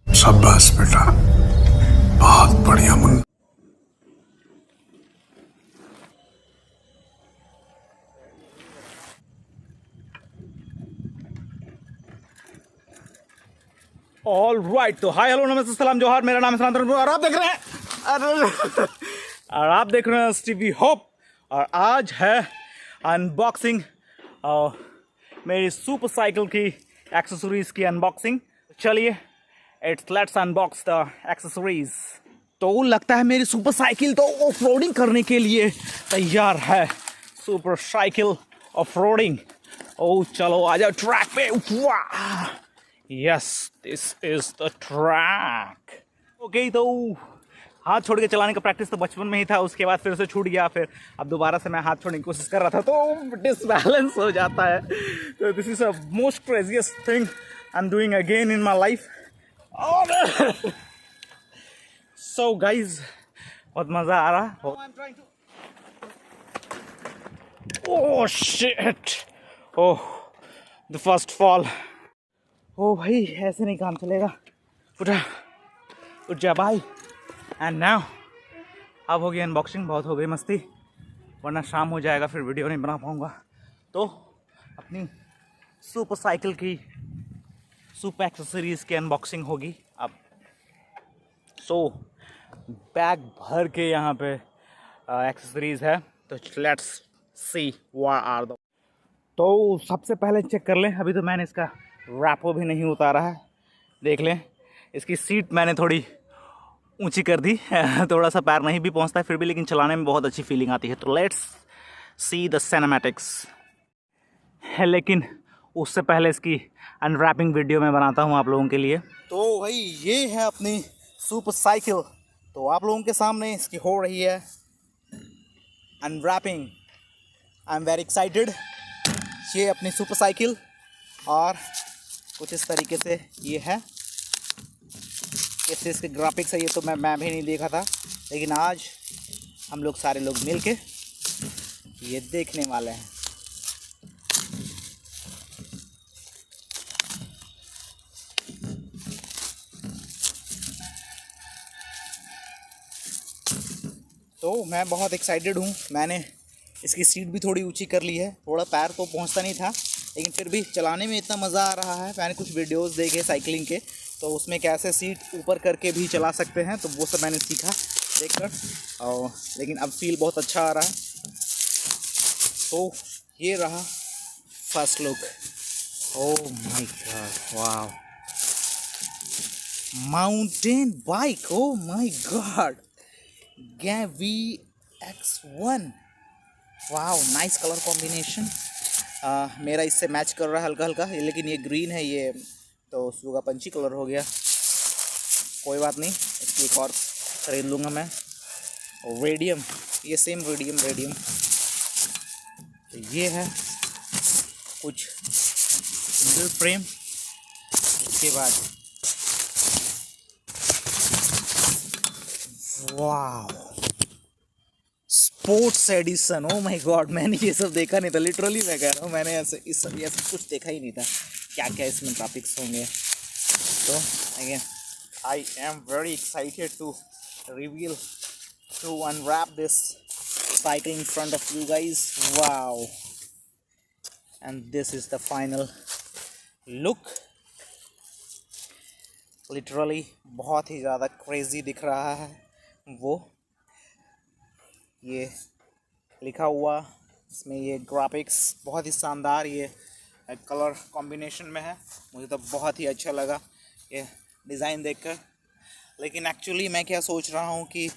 शाबाश बेटा, बहुत बढ़िया मुन्ना। ऑल राइट, तो हाय हेलो नमस्ते सलाम जोहार, मेरा नाम है सनातन और आप देख रहे हैं और आप देख रहे हैं स्टीवी होप। और आज है अनबॉक्सिंग मेरी सुपर साइकिल की एक्सेसरीज की अनबॉक्सिंग। चलिए लेट्स अनबॉक्स द एक्सेसरीज। तो लगता है मेरी सुपर साइकिल तो ऑफ रोडिंग करने के लिए तैयार है। Super cycle off roading. ओ चलो आ जाओ ट्रैक पे। वाह, yes this is the track. Okay, तो हाथ छोड़ के चलाने का प्रैक्टिस तो बचपन में ही था, उसके बाद फिर से छूट गया। फिर अब दोबारा से मैं हाथ छोड़ने की कोशिश कर रहा था तो डिसबैलेंस हो जाता है। तो this is a most craziest thing I am doing again in my life. So guys, बहुत मजा आ रहा। Oh shit, oh the first fall. ओ भाई, ऐसे नहीं काम चलेगा। उठा, उठ जा भाई। एंड नाउ अब हो गई अनबॉक्सिंग, बहुत हो गई मस्ती, वरना शाम हो जाएगा फिर वीडियो नहीं बना पाऊँगा। तो अपनी सुपर साइकिल की सुपर एक्सेसरीज़ की अनबॉक्सिंग होगी अब। सो बैग भर के यहाँ पे एक्सेसरीज़ है, तो let's see what are the. तो सबसे पहले चेक कर लें, अभी तो मैंने इसका रैपो भी नहीं उतारा है। देख लें, इसकी सीट मैंने थोड़ी ऊंची कर दी थोड़ा सा पैर नहीं भी पहुंचता है फिर भी, लेकिन चलाने में बहुत अच्छी फीलिंग आती है। तो लेट्स सी द सिनेमैटिक्स है, लेकिन उससे पहले इसकी अनरैपिंग वीडियो मैं बनाता हूं आप लोगों के लिए। तो भाई ये है अपनी सुपर साइकिल, तो आप लोगों के सामने इसकी हो रही है unwrapping. I am very excited. ये अपनी सुपर साइकिल और कुछ इस तरीके से ये है। कैसे इसके ग्राफिक्स है ये तो मैं भी नहीं देखा था, लेकिन आज हम लोग सारे लोग मिल के ये देखने वाले हैं। तो मैं बहुत एक्साइटेड हूँ। मैंने इसकी सीट भी थोड़ी ऊंची कर ली है, थोड़ा पैर तो पहुँचता नहीं था, लेकिन फिर भी चलाने में इतना मज़ा आ रहा है। मैंने कुछ वीडियोस देखे साइकिलिंग के, तो उसमें कैसे सीट ऊपर करके भी चला सकते हैं, तो वो सब मैंने सीखा देखकर। और लेकिन अब फील बहुत अच्छा आ रहा है। तो ये रहा first look. Oh my God, वाह, mountain bike, oh my God, VX1। वाह, नाइस कलर कॉम्बिनेशन। मेरा इससे मैच कर रहा है हल्का हल्का, लेकिन ये ग्रीन है, ये तो सुगा पंछी कलर हो गया। कोई बात नहीं, इसकी एक और खरीद लूँगा मैं। और रेडियम, ये सेम रेडियम। तो ये है कुछ मिडल फ्रेम। उसके बाद वाह, sports addition. Oh my God, मैंने ये सब देखा नहीं था, लिटरली मैं कह रहा हूँ, मैंने ऐसे इस सब ये सब कुछ देखा ही नहीं था, क्या क्या इसमें ग्राफिक्स होंगे। तो again I am very excited to reveal, to unwrap this cycle in front of you guys. Wow, and this is the final look. Literally बहुत ही ज़्यादा क्रेजी दिख रहा है। वो ये लिखा हुआ इसमें, ये ग्राफिक्स बहुत ही शानदार, ये कलर कॉम्बिनेशन में है। मुझे तो बहुत ही अच्छा लगा ये डिज़ाइन देखकर। लेकिन एक्चुअली मैं क्या सोच रहा हूँ कि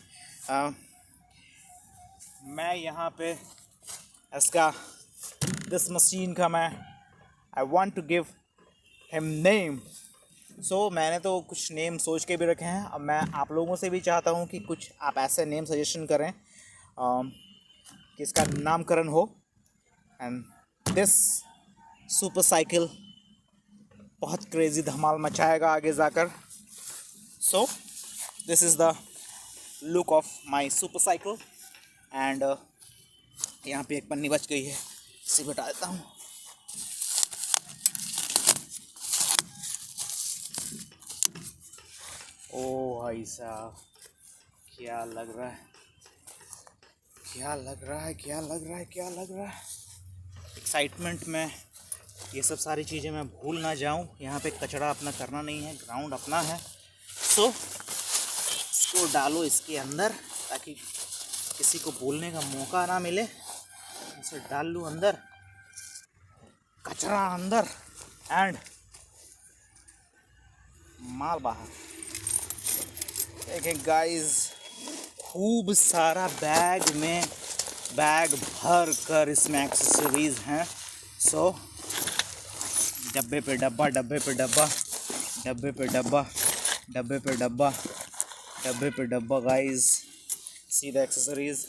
मैं यहाँ पे इसका दिस मशीन का मैं I want to give him name. So मैंने तो कुछ नेम सोच के भी रखे हैं। अब मैं आप लोगों से भी चाहता हूँ कि कुछ आप ऐसे नेम सजेशन करें कि इसका नामकरण हो। एंड दिस सुपर साइकिल बहुत क्रेज़ी धमाल मचाएगा आगे जाकर। सो this is the look of my super cycle. And यहाँ पे एक पन्नी बच गई है, इसे हटा देता हूँ। ओ भाई साहब, क्या लग रहा है, क्या लग रहा है, क्या लग रहा है, क्या लग रहा है। एक्साइटमेंट में ये सब सारी चीज़ें मैं भूल ना जाऊं। यहाँ पे कचरा अपना करना नहीं है, ग्राउंड अपना है। सो इसको डालो इसके अंदर ताकि किसी को बोलने का मौका ना मिले। इसे डाल लूँ अंदर, कचरा अंदर एंड माल बाहर। देखें गाइस, खूब सारा बैग भर कर इसमें एक्सेसरीज हैं। सो डब्बे पे डब्बा, डब्बे पे डब्बा, डब्बे पे डब्बा, डब्बे पे डब्बा, डब्बे पे डब्बा गाइस। See the accessories.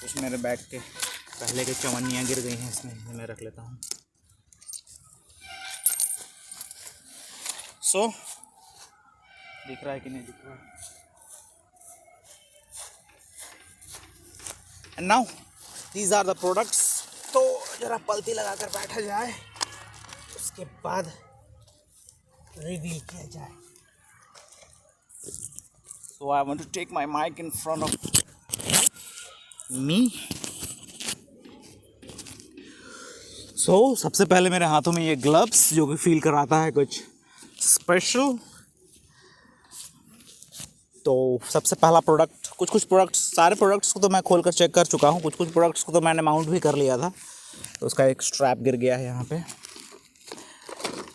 कुछ मेरे बैग के पहले के चवन्नियाँ गिर गई हैं, इसमें मैं रख लेता हूँ। सो दिख रहा है कि नहीं दिख रहा है। And now these are the products. तो जरा पलती लगाकर बैठा जाए, उसके बाद रिवील किया जाए। So I want to take my mic in front of me. So सबसे पहले मेरे हाथों में ये ग्लव्स, जो कि फील कराता है कुछ स्पेशल। तो सबसे पहला प्रोडक्ट, कुछ प्रोडक्ट्स, सारे प्रोडक्ट्स को तो मैं खोल कर चेक कर चुका हूँ। कुछ प्रोडक्ट्स को तो मैंने माउंट भी कर लिया था, तो उसका एक स्ट्रैप गिर गया है यहाँ पे।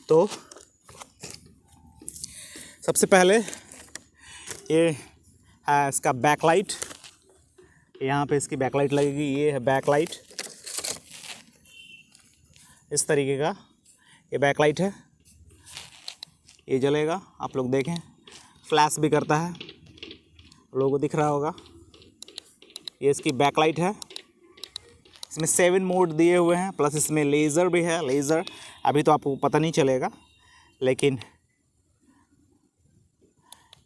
तो सबसे पहले ये है इसका बैकलाइट। यहाँ पे इसकी बैकलाइट लगेगी। ये है बैकलाइट, इस तरीके का ये बैकलाइट है। ये जलेगा, आप लोग देखें, फ्लैश भी करता है, लोगों को दिख रहा होगा। ये इसकी बैकलाइट है। इसमें 7 मोड दिए हुए हैं, प्लस इसमें लेज़र भी है। लेज़र अभी तो आपको पता नहीं चलेगा, लेकिन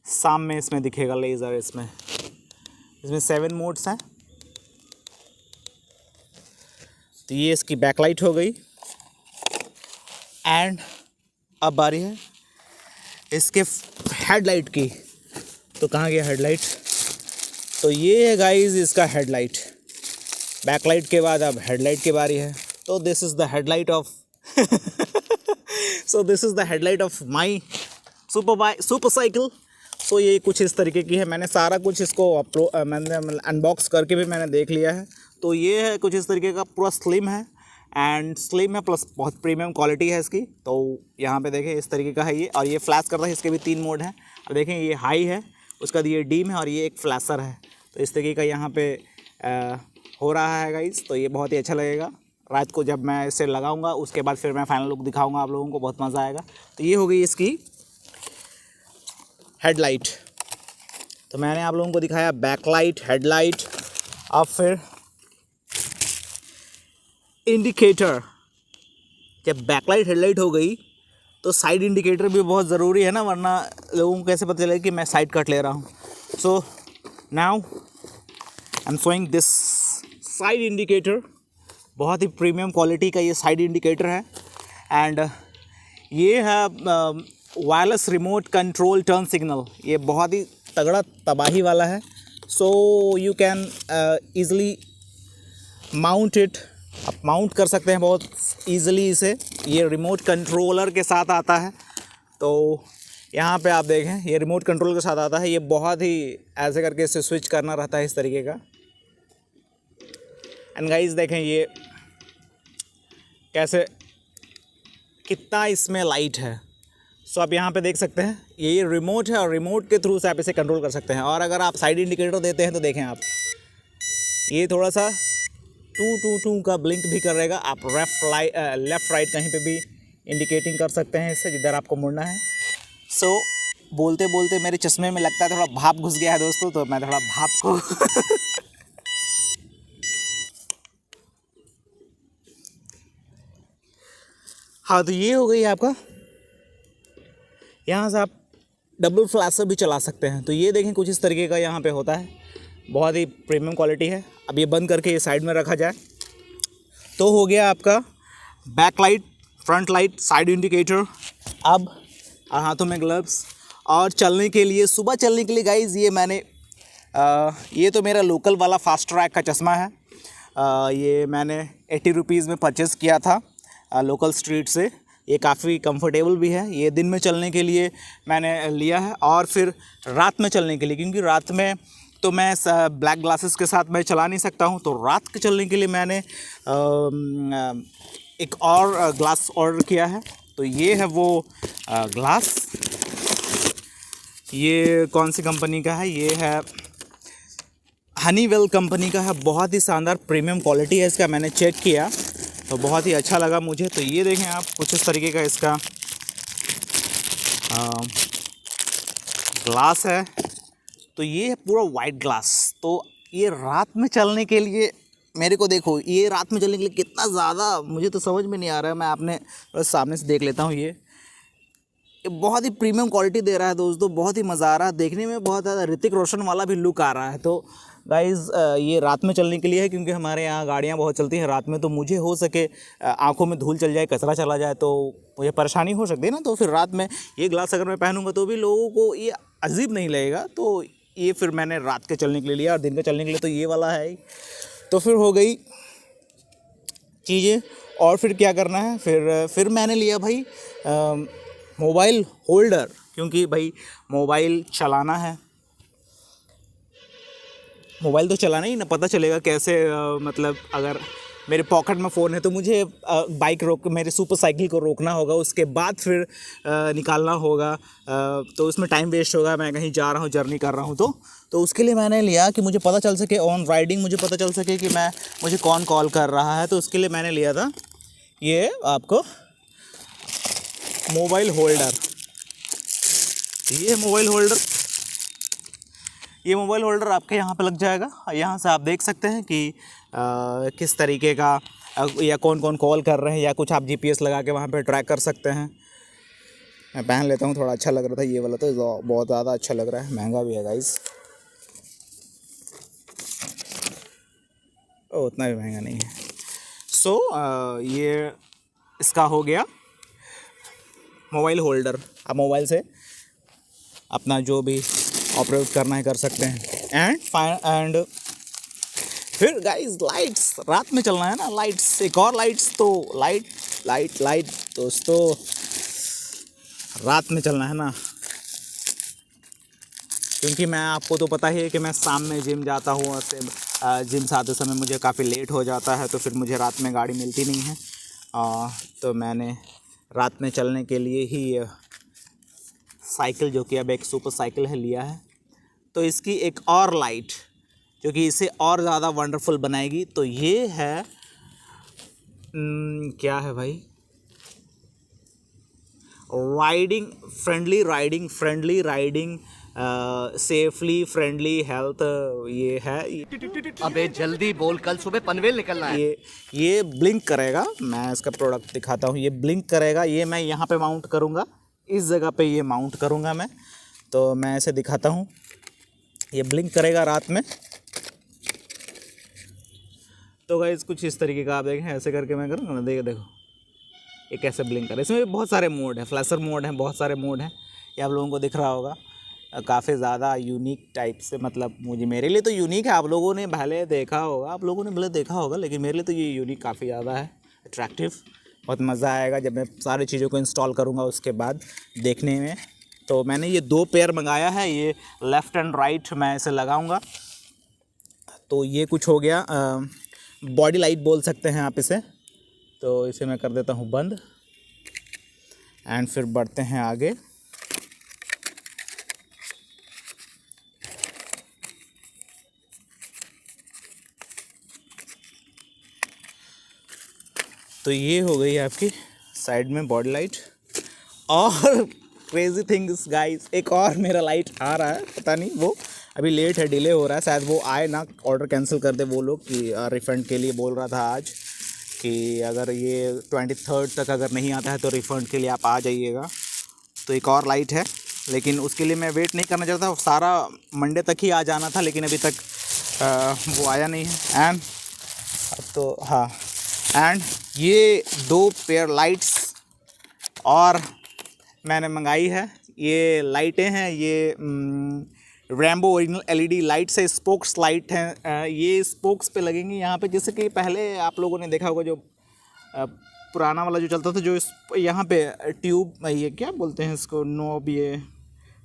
शाम में इसमें दिखेगा लेज़र। इसमें 7 मोड्स हैं। तो ये इसकी बैकलाइट हो गई। एंड अब बारी है इसके हेडलाइट की। तो कहाँ गया हेडलाइट? तो ये है गाइस इसका हेडलाइट। बैकलाइट के बाद अब हेडलाइट की बारी है। तो this is the headlight of so this is the headlight of my super cycle. So ये कुछ इस तरीके की है। मैंने सारा कुछ इसको मैंने अनबॉक्स करके भी मैंने देख लिया है। तो ये है कुछ इस तरीके का, पूरा स्लिम है प्लस बहुत प्रीमियम क्वालिटी है इसकी। तो यहाँ पे देखें इस तरीके का है ये, और ये फ्लैश करता है। इसके भी 3 मोड हैं। अब देखें ये हाई है, उसका ये डीम है, और ये एक फ्लैशर है। तो इस तरीके का यहाँ पे हो रहा है गाइस। तो ये बहुत ही अच्छा लगेगा। रात को जब मैं इसे लगाऊंगा उसके बाद फिर मैं फाइनल लुक दिखाऊंगा आप लोगों को, बहुत मज़ा आएगा। तो ये हो गई इसकी हेडलाइट। तो मैंने आप लोगों को दिखाया बैकलाइट, हेडलाइट। अब फिर इंडिकेटर। जब बैकलाइट हेडलाइट हो गई तो साइड इंडिकेटर भी बहुत ज़रूरी है ना, वरना लोगों को कैसे पता चलेगा कि मैं साइड कट ले रहा हूँ। So now I am showing this side indicator. बहुत ही प्रीमियम क्वालिटी का ये साइड इंडिकेटर है। एंड ये है wireless remote control turn signal. ये बहुत ही तगड़ा तबाही वाला है। So you can easily mount it. आप माउंट कर सकते हैं बहुत ईज़िली इसे। ये रिमोट कंट्रोलर के साथ आता है। तो यहाँ पे आप देखें ये रिमोट कंट्रोल के साथ आता है। ये बहुत ही ऐसे करके इसे स्विच करना रहता है इस तरीके का। एंड गाइस देखें ये कैसे, कितना इसमें लाइट है। सो आप यहाँ पे देख सकते हैं ये रिमोट है, और रिमोट के थ्रू से आप इसे कंट्रोल कर सकते हैं। और अगर आप साइड इंडिकेटर देते हैं तो देखें आप, ये थोड़ा सा टू का ब्लिंक भी करेगा। आप लेफ़्ट राइट कहीं पे भी इंडिकेटिंग कर सकते हैं इससे, जिधर आपको मुड़ना है। सो बोलते बोलते मेरे चश्मे में लगता है थोड़ा भाप घुस गया है दोस्तों, तो मैं थोड़ा भाप को हाँ, तो ये हो गई आपका। यहाँ से आप डबल फ्लैशर भी चला सकते हैं। तो ये देखें कुछ इस तरीके का यहाँ पे होता है, बहुत ही प्रीमियम क्वालिटी है। अब ये बंद करके ये साइड में रखा जाए तो हो गया आपका back light, front light, side indicator. अब हाथों में ग्लव्स और चलने के लिए, सुबह चलने के लिए गाइज़ ये मैंने ये तो मेरा लोकल वाला फास्ट ट्रैक का चश्मा है। ये मैंने 80 रुपीज़ में परचेज़ किया था लोकल स्ट्रीट से। ये काफ़ी कंफर्टेबल भी है। ये दिन में चलने के लिए मैंने लिया है और फिर रात में चलने के लिए, क्योंकि रात में तो मैं ब्लैक ग्लासेस के साथ मैं चला नहीं सकता हूँ। तो रात के चलने के लिए मैंने एक और ग्लास ऑर्डर किया है। तो ये है वो ग्लास। ये कौन सी कंपनी का है? ये है हनीवेल कंपनी का है। बहुत ही शानदार प्रीमियम क्वालिटी है इसका, मैंने चेक किया तो बहुत ही अच्छा लगा मुझे। तो ये देखें आप, कुछ इस तरीके का इसका ग्लास है। तो ये है पूरा वाइट ग्लास। तो ये रात में चलने के लिए, मेरे को देखो ये रात में चलने के लिए कितना ज़्यादा, मुझे तो समझ में नहीं आ रहा है। मैं आपने बस सामने से देख लेता हूँ। ये बहुत ही प्रीमियम क्वालिटी दे रहा है दोस्तों, बहुत ही मज़ा आ रहा है देखने में, बहुत ज़्यादा ऋतिक रोशन वाला भी लुक आ रहा है। तो गाइज़ ये रात में चलने के लिए है, क्योंकि हमारे यहाँ गाड़ियाँ बहुत चलती हैं रात में। तो मुझे हो सके आंखों में धूल चल जाए, कचरा चला जाए तो मुझे परेशानी हो सकती है ना। तो फिर रात में ये ग्लास अगर मैं पहनूंगा तो भी लोगों को ये अजीब नहीं लगेगा। तो ये फिर मैंने रात के चलने के लिए लिया, और दिन के चलने के लिए तो ये वाला है ही। तो फिर हो गई चीज़ें। और फिर क्या करना है, फिर मैंने लिया भाई मोबाइल होल्डर, क्योंकि भाई मोबाइल चलाना है। मोबाइल तो चलाना ही ना, पता चलेगा कैसे मतलब अगर मेरे पॉकेट में फ़ोन है तो मुझे बाइक रोक, मेरे सुपर साइकिल को रोकना होगा, उसके बाद फिर निकालना होगा। तो उसमें टाइम वेस्ट होगा, मैं कहीं जा रहा हूँ, जर्नी कर रहा हूँ। तो उसके लिए मैंने लिया कि मुझे पता चल सके ऑन राइडिंग, मुझे पता चल सके कि मुझे कौन कॉल कर रहा है। तो उसके लिए मैंने लिया था ये आपको मोबाइल होल्डर। ये मोबाइल होल्डर आपके यहाँ पे लग जाएगा। यहाँ से आप देख सकते हैं कि किस तरीके का या कौन कौन कॉल कर रहे हैं, या कुछ आप जीपीएस लगा के वहाँ पे ट्रैक कर सकते हैं। मैं पहन लेता हूँ, थोड़ा अच्छा लग रहा था ये वाला, तो बहुत ज़्यादा अच्छा लग रहा है। महंगा भी है गाइस, उतना भी महंगा नहीं है। सो ये इसका हो गया मोबाइल होल्डर। आप मोबाइल से अपना जो भी ऑपरेट करना है कर सकते हैं। एंड फिर गाइस लाइट्स, रात में चलना है ना, लाइट्स, एक और लाइट्स। तो लाइट दोस्तों, रात में चलना है ना, क्योंकि मैं, आपको तो पता ही है कि मैं शाम में जिम जाता हूँ, और जिम से आते समय मुझे काफ़ी लेट हो जाता है। तो फिर मुझे रात में गाड़ी मिलती नहीं है। तो मैंने रात में चलने के लिए ही साइकिल, जो कि अब एक सुपर साइकिल है, लिया है। तो इसकी एक और लाइट जो कि इसे और ज़्यादा वंडरफुल बनाएगी, तो ये है क्या है भाई, riding friendly, safely friendly health. ये है, अबे जल्दी बोल, कल सुबह पनवेल निकलना है। ये ब्लिंक करेगा। मैं इसका प्रोडक्ट दिखाता हूँ। ये ब्लिंक करेगा। ये मैं यहाँ पे माउंट करूँगा, इस जगह पे ये माउंट करूँगा मैं। तो मैं इसे दिखाता हूँ। ये ब्लिंक करेगा रात में। तो गाइस कुछ इस तरीके का आप देखें, ऐसे करके मैं करूँगा ना, देखो ये कैसे ब्लिंक कर रहा है। इसमें बहुत सारे मोड है, फ्लैशर मोड है, बहुत सारे मोड हैं। ये आप लोगों को दिख रहा होगा, काफ़ी ज़्यादा यूनिक टाइप से, मतलब मेरे लिए तो यूनिक है। आप लोगों ने भले देखा होगा, लेकिन मेरे लिए तो ये यूनिक काफ़ी ज़्यादा है, अट्रैक्टिव। बहुत मज़ा आएगा जब मैं सारी चीज़ों को इंस्टॉल करूँगा उसके बाद देखने में। तो मैंने ये 2 पेयर मंगाया है, ये लेफ़्ट एंड राइट मैं इसे लगाऊँगा। तो ये कुछ हो गया, बॉडी लाइट बोल सकते हैं आप इसे। तो इसे मैं कर देता हूँ बंद, एंड फिर बढ़ते हैं आगे। तो ये हो गई आपकी साइड में बॉडी लाइट। और क्रेजी थिंग्स गाइस, एक और मेरा लाइट आ रहा है, पता नहीं वो अभी लेट है, डिले हो रहा है, शायद वो आए ना, ऑर्डर कैंसिल कर दे वो लोग, कि रिफ़ंड के लिए बोल रहा था आज कि अगर ये 23 तक अगर नहीं आता है तो रिफ़ंड के लिए आप आ जाइएगा। तो एक और लाइट है, लेकिन उसके लिए मैं वेट नहीं करना चाहता, सारा मंडे तक ही आ जाना था, लेकिन अभी तक वो आया नहीं है। एंड तो हाँ, एंड ये 2 पेयर लाइट्स और मैंने मंगाई है। ये लाइटें हैं, ये रैम्बो ओरिजिनल एलईडी लाइट्स है, स्पोक्स लाइट हैं। ये स्पोक्स पे लगेंगी यहाँ पे, जैसे कि पहले आप लोगों ने देखा होगा जो पुराना वाला जो चलता था, जो यहाँ पे ट्यूब, ये क्या बोलते हैं इसको, नोब, ये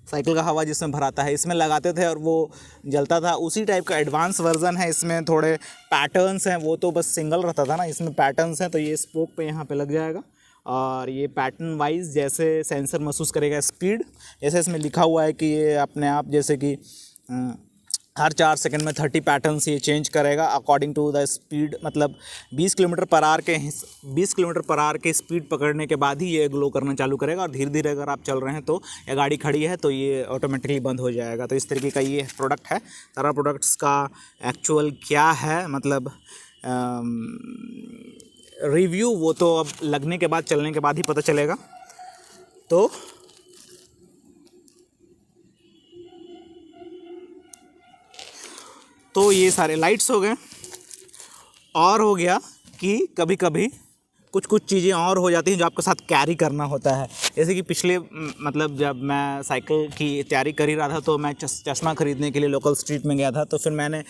साइकिल का हवा जिसमें भराता है, इसमें लगाते थे और वो जलता था। उसी टाइप का एडवांस वर्जन है। इसमें थोड़े पैटर्न्स हैं, वो तो बस सिंगल रहता था ना, इसमें पैटर्न्स हैं। तो ये स्पोक पे यहाँ पे लग जाएगा और ये पैटर्न वाइज जैसे सेंसर महसूस करेगा स्पीड, जैसे इसमें लिखा हुआ है कि ये अपने आप जैसे कि हर 4 सेकंड में 30 पैटर्न्स ये चेंज करेगा अकॉर्डिंग टू द स्पीड। मतलब 20 किलोमीटर पर आवर के स्पीड पकड़ने के बाद ही ये ग्लो करना चालू करेगा, और धीरे धीरे अगर आप चल रहे हैं तो या गाड़ी खड़ी है तो ये ऑटोमेटिकली बंद हो जाएगा। तो इस तरीके का ये प्रोडक्ट है। सारा प्रोडक्ट्स का एक्चुअल क्या है, मतलब रिव्यू, वो तो अब लगने के बाद, चलने के बाद ही पता चलेगा। तो ये सारे लाइट्स हो गए। और हो गया कि कभी कभी कुछ चीज़ें और हो जाती हैं जो आपके साथ कैरी करना होता है। जैसे कि पिछले मतलब जब मैं साइकिल की तैयारी कर ही रहा था तो मैं चश्मा ख़रीदने के लिए लोकल स्ट्रीट में गया था। तो फिर मैंने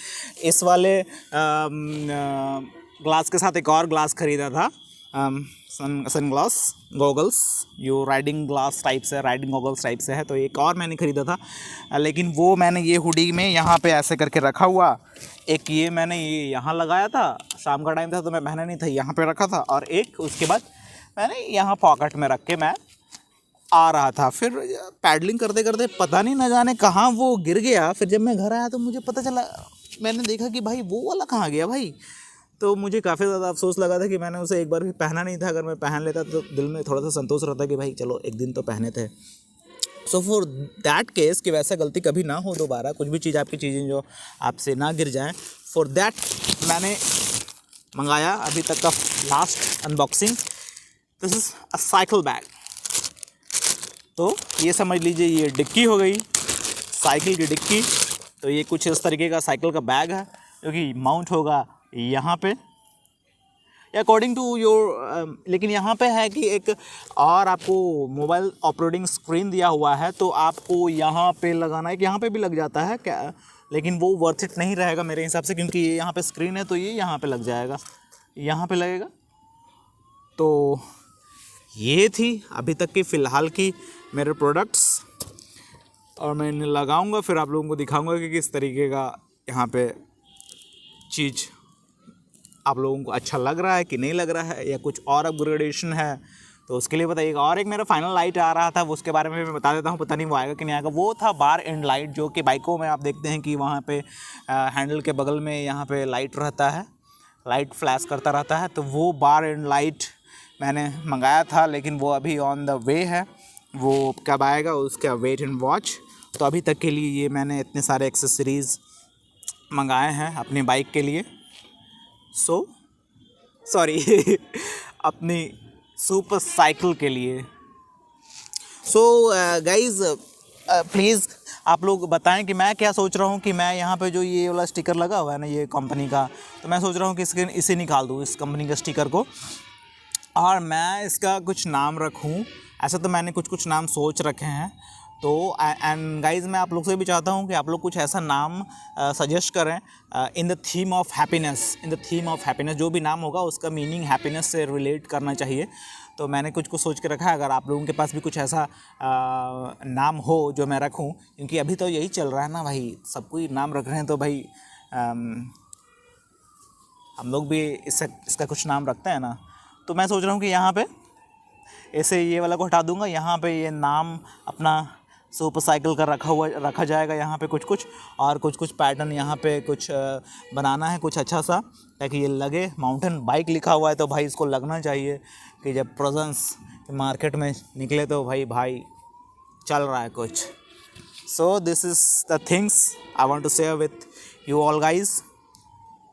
इस वाले ग्लास के साथ एक और ग्लास ख़रीदा था, सन ग्लास गॉगल्स, जो राइडिंग ग्लास टाइप से, राइडिंग गॉगल्स टाइप से है। तो एक और मैंने ख़रीदा था, लेकिन वो मैंने ये हुडी में यहाँ पे ऐसे करके रखा हुआ। एक ये मैंने ये यहाँ लगाया था, शाम का टाइम था तो मैं पहना नहीं था, यहाँ पे रखा था। और एक उसके बाद मैंने यहाँ पॉकेट में रख के मैं आ रहा था। फिर पैडलिंग करते करते पता नहीं न जाने कहाँ वो गिर गया। फिर जब मैं घर आया तो मुझे पता चला, मैंने देखा कि भाई वो वाला कहाँ गया भाई। तो मुझे काफ़ी ज़्यादा अफसोस लगा था कि मैंने उसे एक बार भी पहना नहीं था। अगर मैं पहन लेता तो दिल में थोड़ा सा संतोष रहता कि भाई चलो एक दिन तो पहने थे। सो फॉर दैट केस कि वैसा गलती कभी ना हो दोबारा, कुछ भी चीज़ आपकी चीज़ें जो आपसे ना गिर जाएं, फॉर दैट मैंने मंगाया अभी तक का last unboxing, this is a cycle bag. तो ये समझ लीजिए ये डिक्की हो गई, साइकिल की डिक्की। तो ये कुछ इस तरीके का साइकिल का बैग है जो कि माउंट होगा यहाँ पे अकॉर्डिंग टू योर, लेकिन यहाँ पे है कि एक और आपको मोबाइल ऑपरेटिंग स्क्रीन दिया हुआ है, तो आपको यहाँ पे लगाना है कि यहाँ पे भी लग जाता है क्या, लेकिन वो वर्थ इट नहीं रहेगा मेरे हिसाब से, क्योंकि ये यहाँ पे स्क्रीन है तो ये यहाँ पे लग जाएगा, यहाँ पे लगेगा। तो ये थी अभी तक की फ़िलहाल की मेरे प्रोडक्ट्स, और मैं इन्हें लगाऊंगा फिर आप लोगों को दिखाऊंगा कि किस तरीके का यहाँ पे चीज़ आप लोगों को अच्छा लग रहा है कि नहीं लग रहा है, या कुछ और अपग्रेडेशन है तो उसके लिए बताइएगा। और एक मेरा फाइनल लाइट आ रहा था, वो उसके बारे में मैं बता देता हूँ, पता नहीं वो आएगा कि नहीं आएगा। वो था बार एंड लाइट, जो कि बाइकों में आप देखते हैं कि वहाँ पे हैंडल के बगल में यहाँ पे लाइट रहता है, लाइट फ्लैश करता रहता है। तो वो बार एंड लाइट मैंने मंगाया था, लेकिन वो अभी ऑन द वे है, वो कब आएगा उसका वेट एंड वॉच। तो अभी तक के लिए ये मैंने इतने सारे एक्सेसरीज़ मंगाए हैं अपनी बाइक के लिए, सॉरी अपनी सुपर साइकिल के लिए। सो गाइज़ प्लीज़ आप लोग बताएं कि मैं क्या सोच रहा हूँ कि मैं यहाँ पे जो ये वाला स्टिकर लगा हुआ है ना, ये कंपनी का, तो मैं सोच रहा हूँ कि इसे निकाल दूँ, इस कंपनी के स्टिकर को, और मैं इसका कुछ नाम रखूँ। ऐसा तो मैंने कुछ नाम सोच रखे हैं। तो एंड गाइज़ मैं आप लोग से भी चाहता हूँ कि आप लोग कुछ ऐसा नाम सजेस्ट करें in the theme of happiness. जो भी नाम होगा उसका मीनिंग हैप्पीनेस से रिलेट करना चाहिए। तो मैंने कुछ सोच के रखा है, अगर आप लोगों के पास भी कुछ ऐसा नाम हो जो मैं रखूं, क्योंकि अभी तो यही चल रहा है ना भाई, सब कोई नाम रख रहे हैं, तो भाई हम लोग भी इसका कुछ नाम रखते हैं ना। तो मैं सोच रहा हूँ कि यहाँ पे ऐसे ये वाला को हटा दूँगा, यहाँ पे ये नाम अपना सुपर साइकिल का रखा जाएगा यहाँ पे कुछ और कुछ पैटर्न यहाँ पे कुछ बनाना है कुछ अच्छा सा, ताकि ये लगे। माउंटेन बाइक लिखा हुआ है तो भाई इसको लगना चाहिए कि जब प्रेजेंस मार्केट में निकले तो भाई चल रहा है कुछ। So this is the things I want to share with you all guys.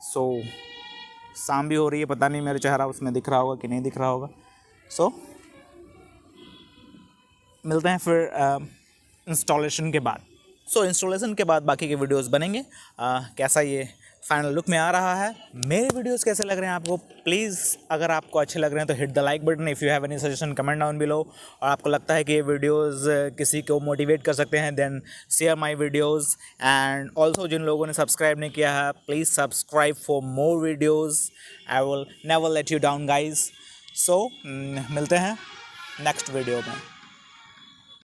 So शाम भी हो रही है, पता नहीं मेरा चेहरा उसमें दिख रहा होगा कि नहीं दिख रहा होगा। सो मिलते हैं फिर इंस्टॉलेशन के बाद। सो इंस्टॉलेशन के बाद बाकी के वीडियोस बनेंगे। कैसा ये फाइनल लुक में आ रहा है, मेरे वीडियोस कैसे लग रहे हैं आपको, प्लीज़ अगर आपको अच्छे लग रहे हैं तो hit the like button. If you have any suggestion comment down below. और आपको लगता है कि ये वीडियोस किसी को मोटिवेट कर सकते हैं, then share my videos. And also जिन लोगों ने सब्सक्राइब नहीं किया है, please subscribe for more videos. I will never let you down guys. So मिलते हैं नेक्स्ट वीडियो में।